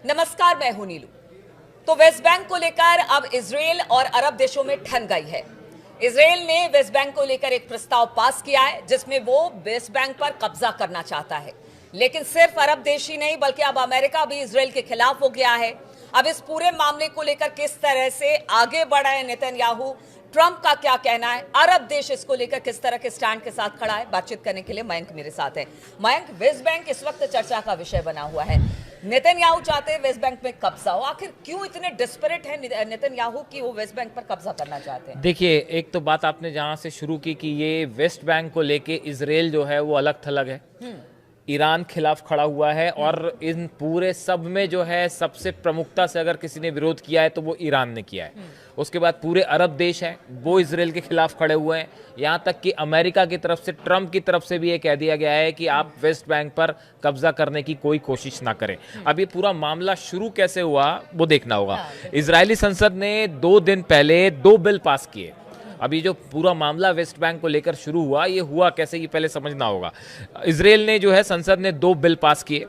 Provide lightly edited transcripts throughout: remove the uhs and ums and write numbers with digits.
नमस्कार, मैं हूं नीलू। तो वेस्ट बैंक को लेकर अब इजराइल और अरब देशों में ठन गई है। इजराइल ने वेस्ट बैंक को लेकर एक प्रस्ताव पास किया है जिसमें वो वेस्ट बैंक पर कब्जा करना चाहता है। लेकिन सिर्फ अरब देश ही नहीं बल्कि अब अमेरिका भी इजराइल के खिलाफ हो गया है। अब इस पूरे मामले को लेकर किस तरह से आगे बढ़ा है नेतन्याहू, ट्रंप का क्या कहना है, अरब देश इसको लेकर किस तरह के स्टैंड के साथ खड़ा है, बातचीत करने के लिए मयंक मेरे साथ है। मयंक, वेस्ट बैंक इस वक्त चर्चा का विषय बना हुआ है। नेतन्याहू चाहते हैं वेस्ट बैंक में कब्जा हो। आखिर क्यों इतने डिस्परेट है नेतन्याहू कि वो वेस्ट बैंक पर कब्जा करना चाहते हैं? देखिए, एक तो बात आपने जहां से शुरू की कि ये वेस्ट बैंक को लेके इजराइल जो है वो अलग थलग है, ईरान खिलाफ खड़ा हुआ है और इन पूरे सब में जो है सबसे प्रमुखता से अगर किसी ने विरोध किया है तो वो ईरान ने किया है। उसके बाद पूरे अरब देश हैं वो इजराइल के खिलाफ खड़े हुए हैं। यहाँ तक कि अमेरिका की तरफ से, ट्रंप की तरफ से भी ये कह दिया गया है कि आप वेस्ट बैंक पर कब्जा करने की कोई कोशिश ना करें। अब ये पूरा मामला शुरू कैसे हुआ वो देखना होगा। इजरायली संसद ने 2 दिन पहले 2 बिल पास किए। अभी जो पूरा मामला वेस्ट बैंक को लेकर शुरू हुआ, ये हुआ कैसे ये पहले समझना होगा। इजराइल ने जो है, संसद ने 2 बिल पास किए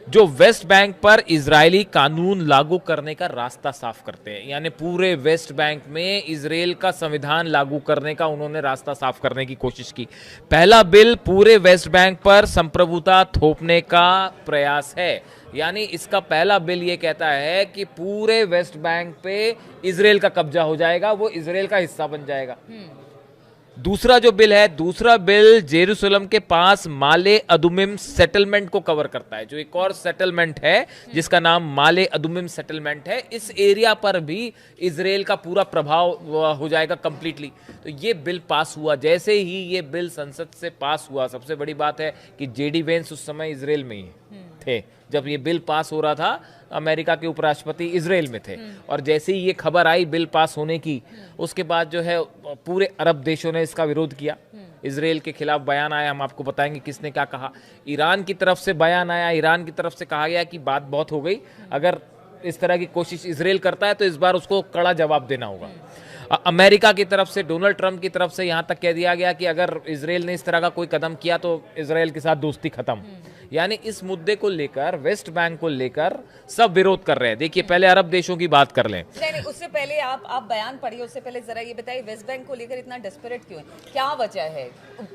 जो वेस्ट बैंक पर इजरायली कानून लागू करने का रास्ता साफ करते हैं। यानी पूरे वेस्ट बैंक में इजराइल का संविधान लागू करने का उन्होंने रास्ता साफ करने की कोशिश की। पहला बिल पूरे वेस्ट बैंक पर संप्रभुता थोपने का प्रयास है। यानी इसका पहला बिल ये कहता है कि पूरे वेस्ट बैंक पे इजराइल का कब्जा हो जाएगा, वो इजराइल का हिस्सा बन जाएगा। दूसरा जो बिल है, दूसरा बिल जेरूसलम के पास माले अदुमिम सेटलमेंट को कवर करता है, जो एक और सेटलमेंट है जिसका नाम माले अदुमिम सेटलमेंट है। इस एरिया पर भी इजराइल का पूरा प्रभाव हो जाएगा कंप्लीटली। तो ये बिल पास हुआ। जैसे ही ये बिल संसद से पास हुआ, सबसे बड़ी बात है कि जेडी वेंस उस समय इजराइल में ही थे जब ये बिल पास हो रहा था। अमेरिका के उपराष्ट्रपति इजराइल में थे और जैसे ही ये खबर आई बिल पास होने की, उसके बाद जो है पूरे अरब देशों ने इसका विरोध किया। इजराइल के खिलाफ बयान आया, हम आपको बताएंगे किसने क्या कहा। ईरान की तरफ से बयान आया, ईरान की तरफ से कहा गया कि बात बहुत हो गई, अगर इस तरह की कोशिश इजराइल करता है तो इस बार उसको कड़ा जवाब देना होगा। अमेरिका की तरफ से, डोनाल्ड ट्रंप की तरफ से यहाँ तक कह दिया गया कि अगर इजराइल ने इस तरह का कोई कदम किया तो इजराइल के साथ दोस्ती खत्म। यानी इस मुद्दे को लेकर, वेस्ट बैंक को लेकर सब विरोध कर रहे हैं। देखिए, पहले अरब देशों की बात कर लें। नहीं, उससे पहले आप बयान पढ़िए। उससे पहले जरा ये बताइए वेस्ट बैंक को लेकर इतना डेस्परेट क्यों है, क्या वजह है,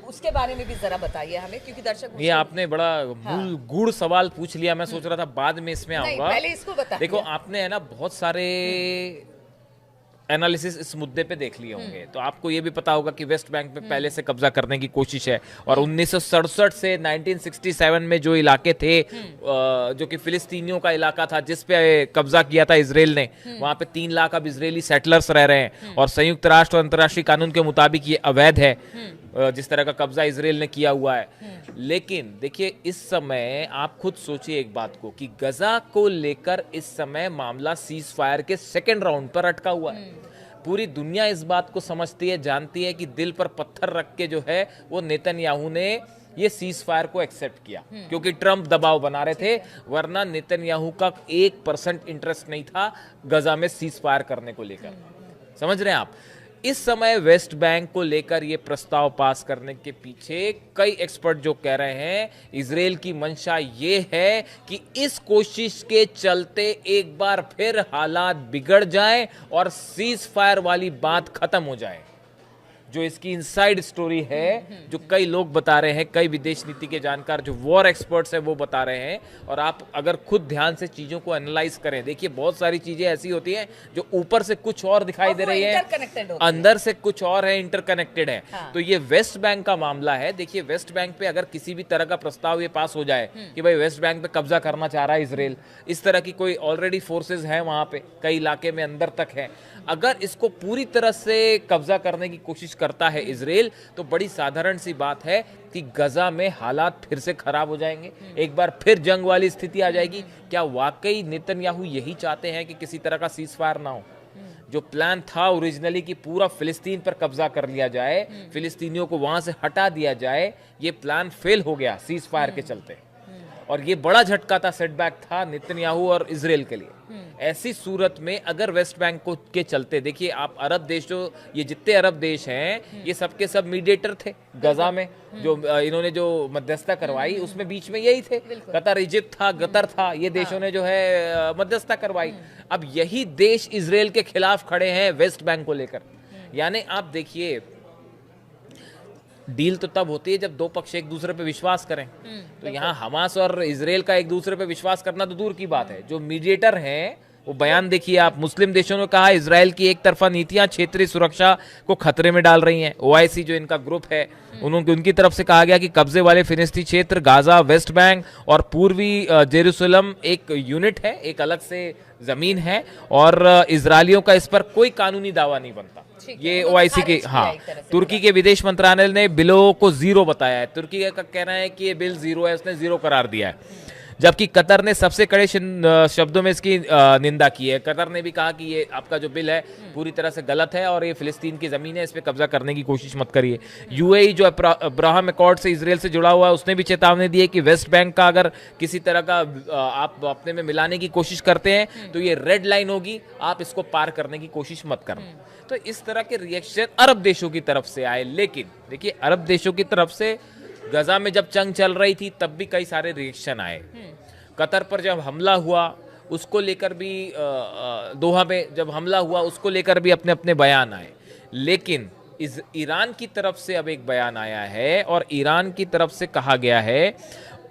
उसके बारे में भी जरा बताइए हमें, क्योंकि दर्शक। ये आपने बड़ा गूढ़ सवाल पूछ लिया। मैं सोच रहा था बाद में इसमें आऊंगा, पहले इसको बताइए। देखो, आपने है ना बहुत सारे एनालिसिस इस मुद्दे पे देख लिए होंगे, तो आपको ये भी पता होगा कि वेस्ट बैंक पे पहले से कब्जा करने की कोशिश है। और 1967 से 1967 में जो इलाके थे, जो कि फिलिस्तीनियों का इलाका था जिस पे कब्जा किया था इजराइल ने, वहां पे 3 लाख अब इजरायली सेटलर्स रह रहे हैं और संयुक्त राष्ट्र और अंतर्राष्ट्रीय कानून के मुताबिक ये अवैध है जिस तरह का कब्जा इजराइल ने किया हुआ है। लेकिन देखिए, इस समय आप खुद सोचिए एक बात को कि गजा को लेकर इस समय मामला सीज फायर के 2nd राउंड पर अटका हुआ है। पूरी दुनिया इस बात को समझती है, जानती है कि दिल पर पत्थर रख के जो है वो नेतन्याहू ने ये सीज फायर को एक्सेप्ट किया, क्योंकि ट्रंप दबाव बना रहे थे। वरना नेतन्याहू का 1% इंटरेस्ट नहीं था गजा में सीज फायर करने को लेकर। समझ रहे हैं आप? इस समय वेस्ट बैंक को लेकर ये प्रस्ताव पास करने के पीछे कई एक्सपर्ट जो कह रहे हैं, इजराइल की मंशा ये है कि इस कोशिश के चलते एक बार फिर हालात बिगड़ जाएं और सीज फायर वाली बात खत्म हो जाए। जो इसकी इनसाइड स्टोरी है, जो कई लोग बता रहे हैं, कई विदेश नीति के जानकार जो वॉर एक्सपर्ट्स हैं वो बता रहे हैं। और आप अगर खुद ध्यान से चीजों को एनालाइज करें, देखिए बहुत सारी चीजें ऐसी होती हैं जो ऊपर से कुछ और दिखाई दे रही है, अंदर से कुछ और है, इंटरकनेक्टेड है। तो ये वेस्ट बैंक का मामला है। देखिए, वेस्ट बैंक पे अगर किसी भी तरह का प्रस्ताव ये पास हो जाए कि भाई वेस्ट बैंक पे कब्जा करना चाह रहा है इजराइल, इस तरह की कोई ऑलरेडी फोर्सेज है वहां पे, कई इलाके में अंदर तक है, अगर इसको पूरी तरह से कब्जा करने की कोशिश करता है इजराइल, तो बड़ी साधारण सी बात है कि गजा में हालात फिर से खराब हो जाएंगे, एक बार फिर जंग वाली स्थिति आ जाएगी। क्या वाकई नेतन्याहू यही चाहते हैं कि किसी तरह का सीज फायर ना हो? जो प्लान था ओरिजिनली कि पूरा फिलिस्तीन पर कब्जा कर लिया जाए, फिलिस्तीनियों को वहां से हटा दिया जाए, ये प्लान फेल हो गया सीज फायर के चलते। और ये बड़ा झटका था, सेटबैक था नेतन्याहू और इजराइल के लिए। ऐसी सूरत में अगर वेस्ट बैंक को के चलते, देखिए आप अरब देश जो ये जितने अरब देश हैं ये सबके सब मीडिएटर थे गजा में, जो इन्होंने जो मध्यस्थता करवाई उसमें बीच में यही थे, कतर, इजिप्ट था, कतर था, ये देशों ने जो है मध्यस्थता करवाई। अब यही देश इजराइल के खिलाफ खड़े हैं वेस्ट बैंक को लेकर। यानी आप देखिए, डील तो तब होती है जब दो पक्ष एक दूसरे पे विश्वास करें। तो यहाँ हमास और इजराइल का एक दूसरे पे विश्वास करना तो दूर की बात है, जो मीडिएटर हैं वो बयान देखिए आप, मुस्लिम देशों ने कहा इजराइल की एक तरफा नीतियां क्षेत्रीय सुरक्षा को खतरे में डाल रही हैं। ओआईसी जो इनका ग्रुप है उनकी तरफ से कहा गया कि कब्जे वाले फिलिस्तीनी क्षेत्र, गाजा, वेस्ट बैंक और पूर्वी जेरूसलम एक यूनिट है, एक अलग से जमीन है और इजरायलियों का इस पर कोई कानूनी दावा नहीं बनता। ये ओआईसी के, हाँ, तुर्की के विदेश मंत्रालय ने बिलों को जीरो बताया है। तुर्की का कहना है कि ये बिल जीरो है, उसने जीरो करार दिया है, जबकि कतर ने सबसे कड़े शब्दों में इसकी निंदा की है। कतर ने भी कहा कि ये आपका जो बिल है पूरी तरह से गलत है और ये फिलिस्तीन की ज़मीन है, इस पे कब्जा करने की कोशिश मत करिए। यूएई जो अब्राहम अकॉर्ड से इजराइल से जुड़ा हुआ है उसने भी चेतावनी दी है कि वेस्ट बैंक का अगर किसी तरह का आप अपने में मिलाने की कोशिश करते हैं तो ये रेड लाइन होगी, आप इसको पार करने की कोशिश मत करना। तो इस तरह के रिएक्शन अरब देशों की तरफ से आए। लेकिन देखिए, अरब देशों की तरफ से गजा में जब जंग चल रही थी तब भी कई सारे रिएक्शन आए। कतर पर जब हमला हुआ उसको लेकर भी, दोहा में जब हमला हुआ उसको लेकर भी अपने अपने बयान आए। लेकिन ईरान की तरफ से अब एक बयान आया है और ईरान की तरफ से कहा गया है,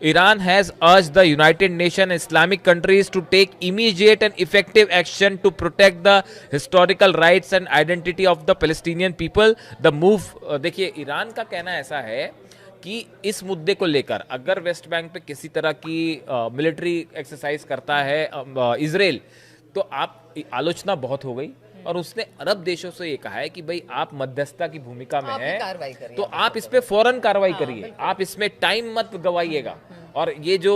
Iran has urged the United Nations Islamic countries to take immediate and effective action to protect the historical rights and identity of the Palestinian people. The move, देखिए ईरान का कहना ऐसा है कि इस मुद्दे को लेकर अगर वेस्ट बैंक पे किसी तरह की मिलिट्री एक्सरसाइज करता है इजराइल, तो आप आलोचना बहुत हो गई और उसने अरब देशों से ये कहा है कि भाई आप मध्यस्थता की भूमिका में हैं तो आप इस पे फौरन कार्रवाई करिए, आप इसमें टाइम मत गवाइएगा। और ये जो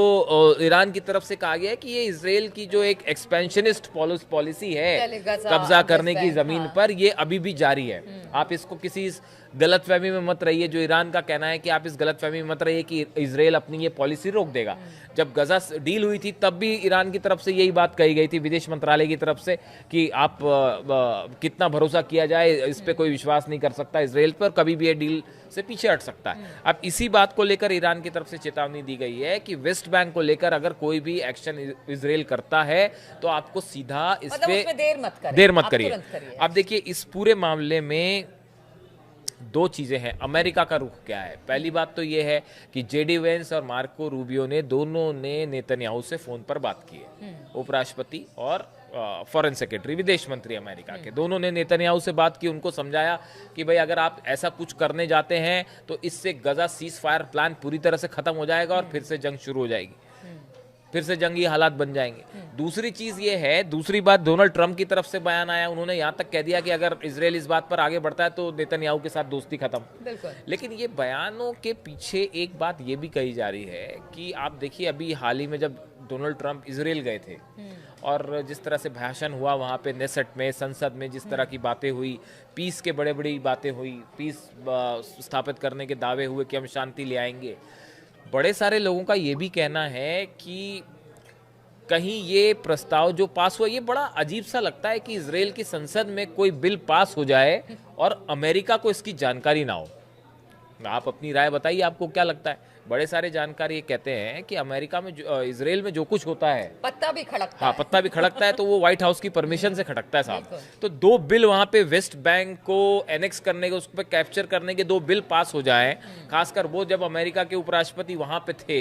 ईरान की तरफ से कहा गया है कि ये इजराइल की जो एक एक्सपेंशनिस्ट पॉलिसी है कब्जा करने की जमीन पर, ये अभी भी जारी है। आप इसको किसी गलतफहमी में मत रहिए। जो ईरान का कहना है कि आप इस गलतफहमी में मत रहिए कि इजराइल अपनी ये पॉलिसी रोक देगा। जब गजा डील हुई थी तब भी ईरान की तरफ से यही बात कही गई थी विदेश मंत्रालय की तरफ से कि आप कितना भरोसा किया जाए, इस पे कोई विश्वास नहीं कर सकता इजराइल पर, कभी भी ये डील से पीछे हट सकता है। अब इसी बात को लेकर ईरान की तरफ से चेतावनी दी गई है कि वेस्ट बैंक को लेकर अगर कोई भी एक्शन इजराइल करता है तो आपको सीधा इस पे देर मत करिए। अब देखिए, इस पूरे मामले में दो चीजें हैं। अमेरिका का रुख क्या है? पहली बात तो यह है कि जेडी वेंस और मार्को रूबियो ने दोनों ने नेतन्याहू से फोन पर बात की है। उपराष्ट्रपति और फॉरेन सेक्रेटरी, विदेश मंत्री अमेरिका के, दोनों ने नेतन्याहू से बात की, उनको समझाया कि भाई अगर आप ऐसा कुछ करने जाते हैं तो इससे गजा सीज फायर प्लान पूरी तरह से खत्म हो जाएगा और फिर से जंग शुरू हो जाएगी, फिर से जंगी हालात बन जाएंगे। दूसरी चीज ये है, दूसरी बात डोनाल्ड ट्रंप की तरफ से बयान आया, उन्होंने यहां तक कह दिया कि अगर इजराइल इस बात पर आगे बढ़ता है तो नेतन्याहू के साथ दोस्ती खत्म। लेकिन ये बयानों के पीछे एक बात ये भी कही जा रही है कि आप देखिए, अभी हाल ही में जब डोनाल्ड ट्रंप इजराइल गए थे और जिस तरह से भाषण हुआ वहां पे नेसेट में, संसद में, जिस तरह की बातें हुई, पीस के बड़े बड़ी बातें हुई, पीस स्थापित करने के दावे हुए कि हम शांति ले आएंगे। बड़े सारे लोगों का ये भी कहना है कि कहीं ये प्रस्ताव जो पास हुआ, ये बड़ा अजीब सा लगता है कि इजराइल की संसद में कोई बिल पास हो जाए और अमेरिका को इसकी जानकारी ना हो। आप अपनी राय बताइए, आपको क्या लगता है? बड़े सारे जानकार ये कहते हैं कि अमेरिका में इजराइल में जो कुछ होता है, पत्ता भी खड़कता हाँ, पत्ता भी खड़कता है तो वो व्हाइट हाउस की परमिशन से खड़कता है साहब। तो दो बिल वहां पे वेस्ट बैंक को एनेक्स करने के, उस पर कैप्चर करने के दो बिल पास हो जाए, खासकर वो जब अमेरिका के उपराष्ट्रपति वहां पे थे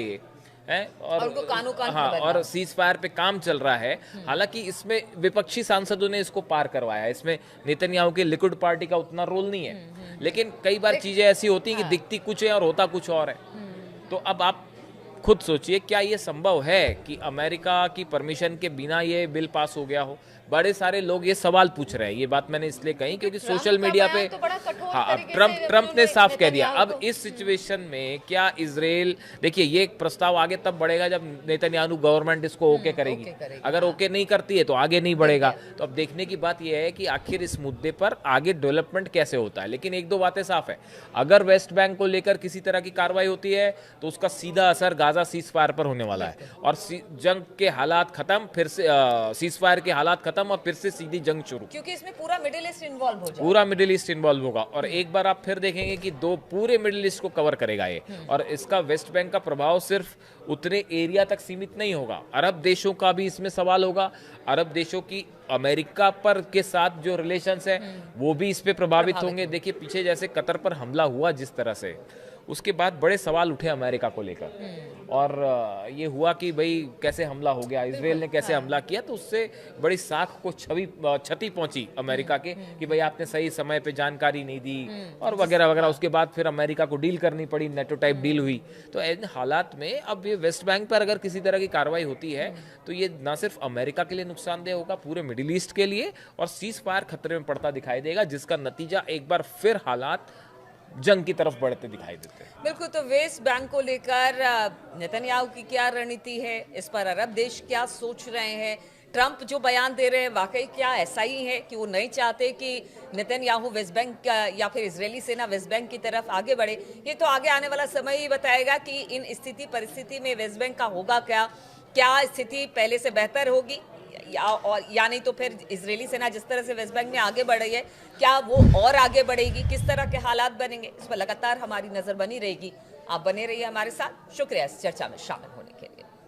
और हाँ, और सीज फायर पे काम चल रहा है। हालांकि इसमें विपक्षी सांसदों ने इसको पार करवाया, इसमें नेतन्याहू की लिक्विड पार्टी का उतना रोल नहीं है। लेकिन कई बार चीजें ऐसी होती हैं कि दिखती कुछ है और होता कुछ और है। तो अब आप खुद सोचिए, क्या ये संभव है कि अमेरिका की परमिशन के बिना ये बिल पास हो गया हो? बड़े सारे लोग ये सवाल पूछ रहे हैं। ये बात मैंने इसलिए कही क्योंकि सोशल मीडिया पे हाँ, अब ट्रंप ने साफ कह दिया। अब इस सिचुएशन में क्या इजराइल, देखिए ये एक प्रस्ताव आगे तब बढ़ेगा जब नेतन्याहू गवर्नमेंट इसको ओके करेगी। अगर ओके नहीं करती है तो आगे नहीं बढ़ेगा। तो अब देखने की बात यह है कि आखिर इस मुद्दे पर आगे डेवलपमेंट कैसे होता है। लेकिन एक दो बातें साफ है, अगर वेस्ट बैंक को लेकर किसी तरह की कार्रवाई होती है तो उसका सीधा असर गाजा सीज फायर पर होने वाला है और जंग के हालात खत्म, फिर से सीज फायर के हालात खत्म और फिर से सीधी जंग शुरू, क्योंकि इसमें पूरा मिडिल ईस्ट इन्वॉल्व हो जाएगा। पूरा मिडिल ईस्ट इन्वॉल्व होगा और एक बार आप फिर देखेंगे कि दो पूरे मिडिल ईस्ट को कवर करेगा ये। और इसका वेस्ट बैंक का प्रभाव सिर्फ उतने एरिया तक सीमित नहीं होगा, अरब देशों का भी इसमें सवाल होगा। अरब देशों की अमेरिका पर के साथ जो रिलेशंस है वो भी इस पे प्रभावित होंगे। देखिए पीछे जैसे कतर पर हमला हुआ जिस तरह से, उसके बाद बड़े सवाल उठे अमेरिका को लेकर और ये हुआ कि भाई कैसे हमला हो गया, इजराइल ने कैसे हमला किया, तो उससे बड़ी साख को क्षति पहुंची अमेरिका के कि भाई आपने सही समय पे जानकारी नहीं दी और वगैरह वगैरह। उसके बाद फिर अमेरिका को डील करनी पड़ी, नेटो टाइप डील हुई। तो इन हालात में अब ये वेस्ट बैंक पर अगर किसी तरह की कार्रवाई होती है तो ये ना सिर्फ अमेरिका के लिए नुकसानदेह होगा, पूरे मिडिल ईस्ट के लिए, और सीज फायर खतरे में पड़ता दिखाई देगा, जिसका नतीजा एक बार फिर हालात जंग की तरफ बढ़ते दिखाई देते हैं। बिल्कुल। तो वेस्ट बैंक को लेकर नेतन्याहू की क्या रणनीति है, इस पर अरब देश क्या सोच रहे हैं, ट्रंप जो बयान दे रहे हैं वाकई क्या ऐसा ही है कि वो नहीं चाहते कि नेतन्याहू वेस्ट बैंक या फिर इजरायली सेना वेस्ट बैंक की तरफ आगे बढ़े? ये तो आगे आने वाला समय ही बताएगा कि इन स्थिति परिस्थिति में वेस्ट बैंक का होगा क्या स्थिति पहले से बेहतर होगी या नहीं तो फिर इजरायली सेना जिस तरह से वेस्ट बैंक में आगे बढ़ रही है क्या वो और आगे बढ़ेगी, किस तरह के हालात बनेंगे, इस पर लगातार हमारी नजर बनी रहेगी। आप बने रहिए हमारे साथ। शुक्रिया इस चर्चा में शामिल होने के लिए।